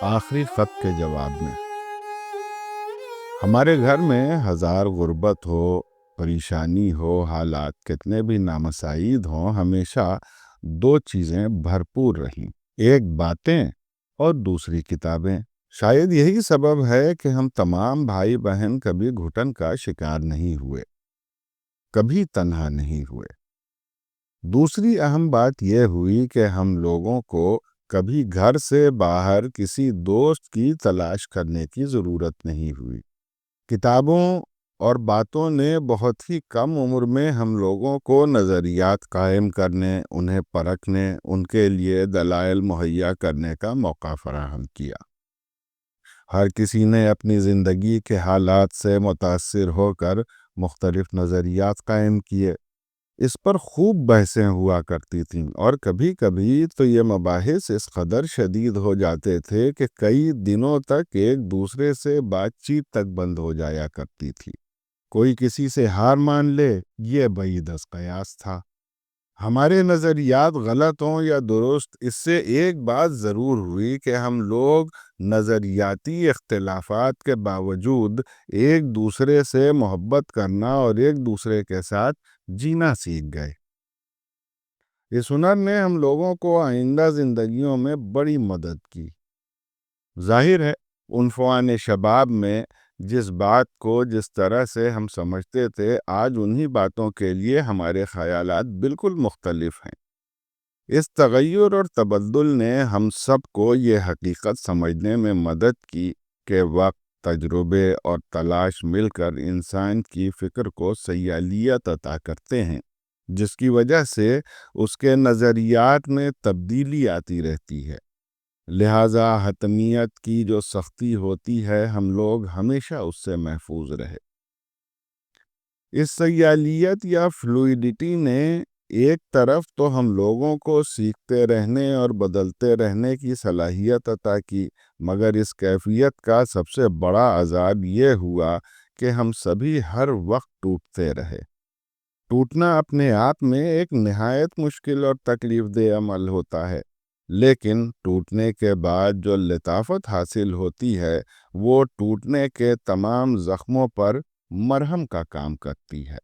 آخری خط کے جواب میں ہمارے گھر میں ہزار غربت ہو، پریشانی ہو، حالات کتنے بھی نامساعد ہوں، ہمیشہ دو چیزیں بھرپور رہیں، ایک باتیں اور دوسری کتابیں۔ شاید یہی سبب ہے کہ ہم تمام بھائی بہن کبھی گھٹن کا شکار نہیں ہوئے، کبھی تنہا نہیں ہوئے۔ دوسری اہم بات یہ ہوئی کہ ہم لوگوں کو کبھی گھر سے باہر کسی دوست کی تلاش کرنے کی ضرورت نہیں ہوئی۔ کتابوں اور باتوں نے بہت ہی کم عمر میں ہم لوگوں کو نظریات قائم کرنے، انہیں پرکھنے، ان کے لیے دلائل مہیا کرنے کا موقع فراہم کیا۔ ہر کسی نے اپنی زندگی کے حالات سے متاثر ہو کر مختلف نظریات قائم کیے۔ اس پر خوب بحثیں ہوا کرتی تھیں، اور کبھی کبھی تو یہ مباحث اس قدر شدید ہو جاتے تھے کہ کئی دنوں تک ایک دوسرے سے بات چیت تک بند ہو جایا کرتی تھی۔ کوئی کسی سے ہار مان لے، یہ بعید از قیاس تھا۔ ہمارے نظریات غلط ہوں یا درست، اس سے ایک بات ضرور ہوئی کہ ہم لوگ نظریاتی اختلافات کے باوجود ایک دوسرے سے محبت کرنا اور ایک دوسرے کے ساتھ جینا سیکھ گئے۔ اس ہنر نے ہم لوگوں کو آئندہ زندگیوں میں بڑی مدد کی۔ ظاہر ہے، عنفوان شباب میں جس بات کو جس طرح سے ہم سمجھتے تھے، آج انہی باتوں کے لیے ہمارے خیالات بالکل مختلف ہیں۔ اس تغیر اور تبدل نے ہم سب کو یہ حقیقت سمجھنے میں مدد کی کہ وقت، تجربے اور تلاش مل کر انسان کی فکر کو سیالیت عطا کرتے ہیں، جس کی وجہ سے اس کے نظریات میں تبدیلی آتی رہتی ہے۔ لہٰذا حتمیت کی جو سختی ہوتی ہے، ہم لوگ ہمیشہ اس سے محفوظ رہے۔ اس سیالیت یا فلوئڈٹی نے ایک طرف تو ہم لوگوں کو سیکھتے رہنے اور بدلتے رہنے کی صلاحیت عطا کی، مگر اس کیفیت کا سب سے بڑا عذاب یہ ہوا کہ ہم سبھی ہر وقت ٹوٹتے رہے۔ ٹوٹنا اپنے آپ میں ایک نہایت مشکل اور تکلیف دہ عمل ہوتا ہے، لیکن ٹوٹنے کے بعد جو لطافت حاصل ہوتی ہے، وہ ٹوٹنے کے تمام زخموں پر مرہم کا کام کرتی ہے۔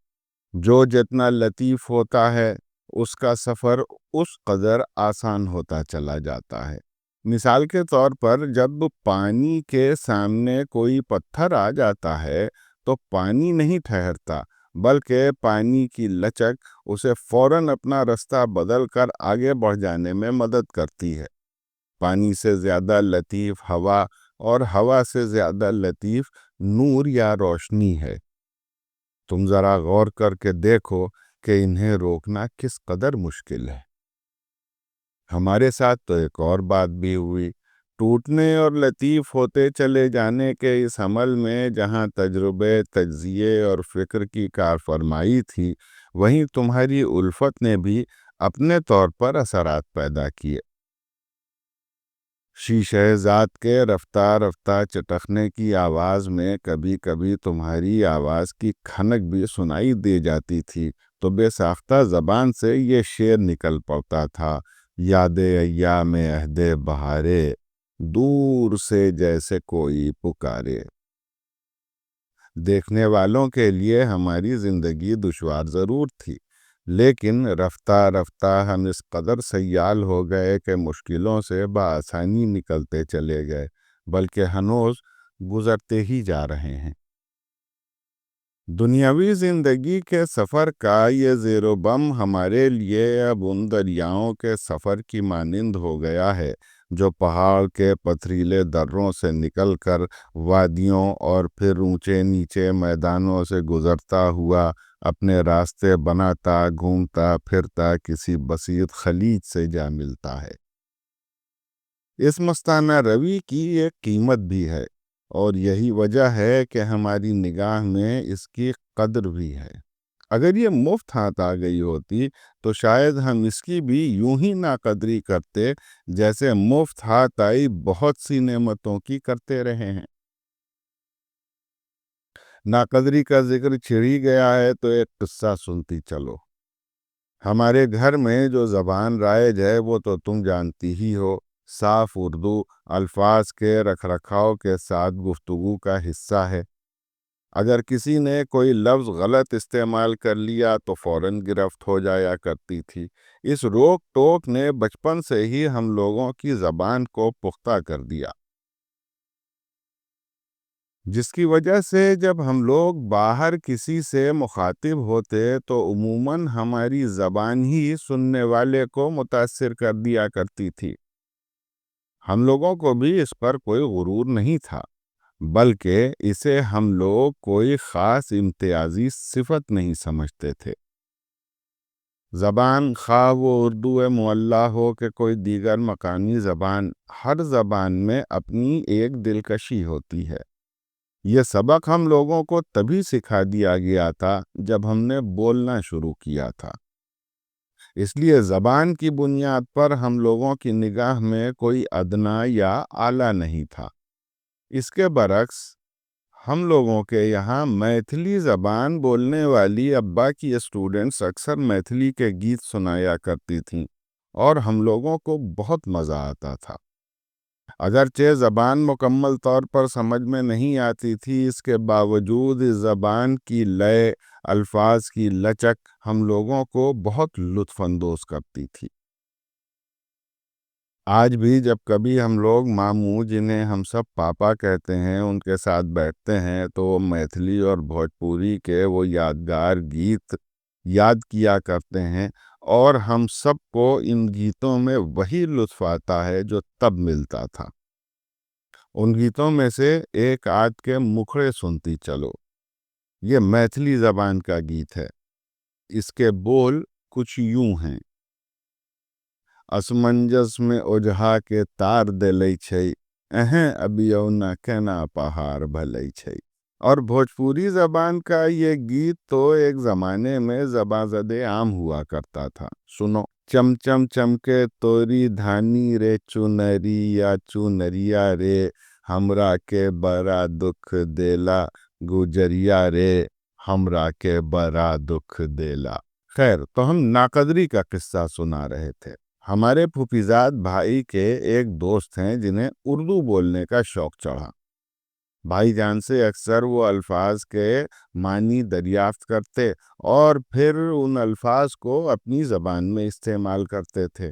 جو جتنا لطیف ہوتا ہے، اس کا سفر اس قدر آسان ہوتا چلا جاتا ہے۔ مثال کے طور پر، جب پانی کے سامنے کوئی پتھر آ جاتا ہے تو پانی نہیں ٹھہرتا، بلکہ پانی کی لچک اسے فوراً اپنا رستہ بدل کر آگے بڑھ جانے میں مدد کرتی ہے۔ پانی سے زیادہ لطیف ہوا، اور ہوا سے زیادہ لطیف نور یا روشنی ہے۔ تم ذرا غور کر کے دیکھو کہ انہیں روکنا کس قدر مشکل ہے۔ ہمارے ساتھ تو ایک اور بات بھی ہوئی۔ ٹوٹنے اور لطیف ہوتے چلے جانے کے اس عمل میں جہاں تجربے، تجزیے اور فکر کی کارفرمائی تھی، وہیں تمہاری الفت نے بھی اپنے طور پر اثرات پیدا کیے۔ شیشہ ذات کے رفتہ رفتہ چٹکنے کی آواز میں کبھی کبھی تمہاری آواز کی کھنک بھی سنائی دے جاتی تھی، تو بے ساختہ زبان سے یہ شعر نکل پڑتا تھا: یاد ایام عہد بہارے، دور سے جیسے کوئی پکارے۔ دیکھنے والوں کے لیے ہماری زندگی دشوار ضرور تھی، لیکن رفتہ رفتہ ہم اس قدر سیال ہو گئے کہ مشکلوں سے بآسانی نکلتے چلے گئے، بلکہ ہنوز گزرتے ہی جا رہے ہیں۔ دنیاوی زندگی کے سفر کا یہ زیر و بم ہمارے لیے اب ان دریاؤں کے سفر کی مانند ہو گیا ہے جو پہاڑ کے پتھریلے دروں سے نکل کر وادیوں اور پھر اونچے نیچے میدانوں سے گزرتا ہوا اپنے راستے بناتا، گھومتا پھرتا کسی بسیط خلیج سے جا ملتا ہے۔ اس مستانہ روی کی ایک قیمت بھی ہے، اور یہی وجہ ہے کہ ہماری نگاہ میں اس کی قدر بھی ہے۔ اگر یہ مفت ہاتھ آ گئی ہوتی تو شاید ہم اس کی بھی یوں ہی ناقدری کرتے جیسے مفت ہاتھ آئی بہت سی نعمتوں کی کرتے رہے ہیں۔ ناقدری کا ذکر چھڑ ہی گیا ہے تو ایک قصہ سنتی چلو۔ ہمارے گھر میں جو زبان رائج ہے وہ تو تم جانتی ہی ہو۔ صاف اردو الفاظ کے رکھ رکھاؤ کے ساتھ گفتگو کا حصہ ہے۔ اگر کسی نے کوئی لفظ غلط استعمال کر لیا تو فوراً گرفت ہو جایا کرتی تھی۔ اس روک ٹوک نے بچپن سے ہی ہم لوگوں کی زبان کو پختہ کر دیا، جس کی وجہ سے جب ہم لوگ باہر کسی سے مخاطب ہوتے تو عموماً ہماری زبان ہی سننے والے کو متاثر کر دیا کرتی تھی۔ ہم لوگوں کو بھی اس پر کوئی غرور نہیں تھا، بلکہ اسے ہم لوگ کوئی خاص امتیازی صفت نہیں سمجھتے تھے۔ زبان خواہ وہ اردو معلیٰ ہو کہ کوئی دیگر مقامی زبان، ہر زبان میں اپنی ایک دلکشی ہوتی ہے۔ یہ سبق ہم لوگوں کو تبھی سکھا دیا گیا تھا جب ہم نے بولنا شروع کیا تھا۔ اس لیے زبان کی بنیاد پر ہم لوگوں کی نگاہ میں کوئی ادنا یا اعلیٰ نہیں تھا۔ اس کے برعکس ہم لوگوں کے یہاں میتھلی زبان بولنے والی ابا کی اسٹوڈنٹس اکثر میتھلی کے گیت سنایا کرتی تھیں اور ہم لوگوں کو بہت مزہ آتا تھا۔ اگرچہ زبان مکمل طور پر سمجھ میں نہیں آتی تھی، اس کے باوجود اس زبان کی لے، الفاظ کی لچک ہم لوگوں کو بہت لطف اندوز کرتی تھی۔ آج بھی جب کبھی ہم لوگ ماموں، جنہیں ہم سب پاپا کہتے ہیں، ان کے ساتھ بیٹھتے ہیں تو وہ میتھلی اور بھوجپوری کے وہ یادگار گیت یاد کیا کرتے ہیں، اور ہم سب کو ان گیتوں میں وہی لطف آتا ہے جو تب ملتا تھا۔ ان گیتوں میں سے ایک آدھ کے مکھڑے سنتی چلو، یہ میتھلی زبان کا گیت ہے۔ اس کے بول کچھ یوں ہیں: اسمنجس میں اوجھا کے تار دلئی چھئی، ابیو نہ کہنا پہاڑ بھلئی چھئی۔ اور بھوجپوری زبان کا یہ گیت تو ایک زمانے میں زباں زد عام ہوا کرتا تھا۔ سنو: چم چم چمکے توری دھانی رے چونری یا چونریا رے، ہمرا کے بڑا دکھ دیلا گجریا رے، ہمرا کے بڑا دکھ دیلا۔ خیر، تو ہم ناقدری کا قصہ سنا رہے تھے۔ ہمارے پھوپھیزاد بھائی کے ایک دوست ہیں جنہیں اردو بولنے کا شوق چڑھا۔ بھائی جان سے اکثر وہ الفاظ کے معنی دریافت کرتے اور پھر ان الفاظ کو اپنی زبان میں استعمال کرتے تھے۔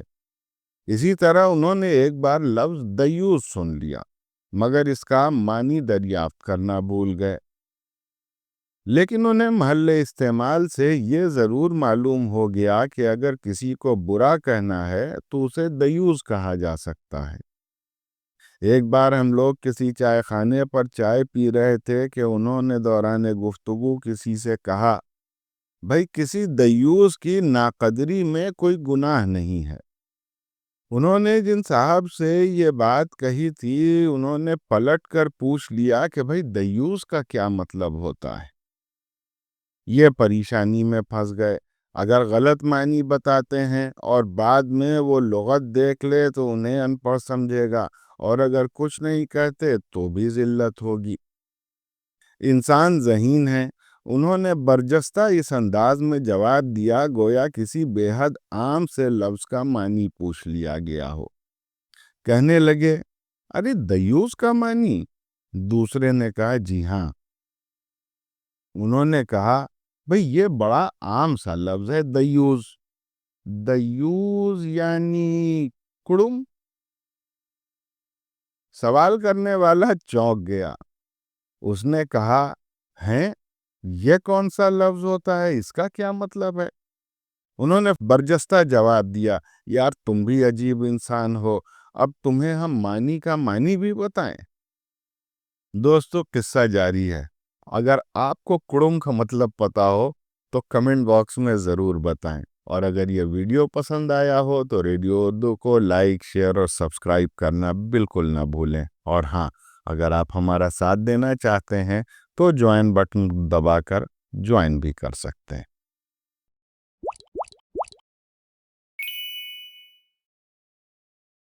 اسی طرح انہوں نے ایک بار لفظ دیوس سن لیا، مگر اس کا معنی دریافت کرنا بھول گئے۔ لیکن انہیں محل استعمال سے یہ ضرور معلوم ہو گیا کہ اگر کسی کو برا کہنا ہے تو اسے دیوس کہا جا سکتا ہے۔ ایک بار ہم لوگ کسی چائے خانے پر چائے پی رہے تھے کہ انہوں نے دوران گفتگو کسی سے کہا، بھائی کسی دیوس کی ناقدری میں کوئی گناہ نہیں ہے۔ انہوں نے جن صاحب سے یہ بات کہی تھی، انہوں نے پلٹ کر پوچھ لیا کہ بھائی دیوس کا کیا مطلب ہوتا ہے؟ یہ پریشانی میں پھنس گئے۔ اگر غلط معنی بتاتے ہیں اور بعد میں وہ لغت دیکھ لے تو انہیں ان پڑھ سمجھے گا، اور اگر کچھ نہیں کہتے تو بھی ذلت ہوگی۔ انسان ذہین ہے، انہوں نے برجستہ اس انداز میں جواب دیا گویا کسی بے حد عام سے لفظ کا معنی پوچھ لیا گیا ہو۔ کہنے لگے، ارے دیوس کا معنی؟ دوسرے نے کہا، جی ہاں۔ انہوں نے کہا، بھئی یہ بڑا عام سا لفظ ہے دیوس۔ دیوس یعنی کڑم؟ سوال کرنے والا چونک گیا۔ اس نے کہا، ہیں یہ کون سا لفظ ہوتا ہے، اس کا کیا مطلب ہے؟ انہوں نے برجستہ جواب دیا، یار تم بھی عجیب انسان ہو، اب تمہیں ہم معنی کا معنی بھی بتائیں۔ دوستو، قصہ جاری ہے۔ اگر آپ کو کڑم کا مطلب پتا ہو تو کمنٹ باکس میں ضرور بتائیں، اور اگر یہ ویڈیو پسند آیا ہو تو ریڈیو اردو کو لائک، شیئر اور سبسکرائب کرنا بالکل نہ بھولیں۔ اور ہاں، اگر آپ ہمارا ساتھ دینا چاہتے ہیں تو جوائن بٹن دبا کر جوائن بھی کر سکتے ہیں۔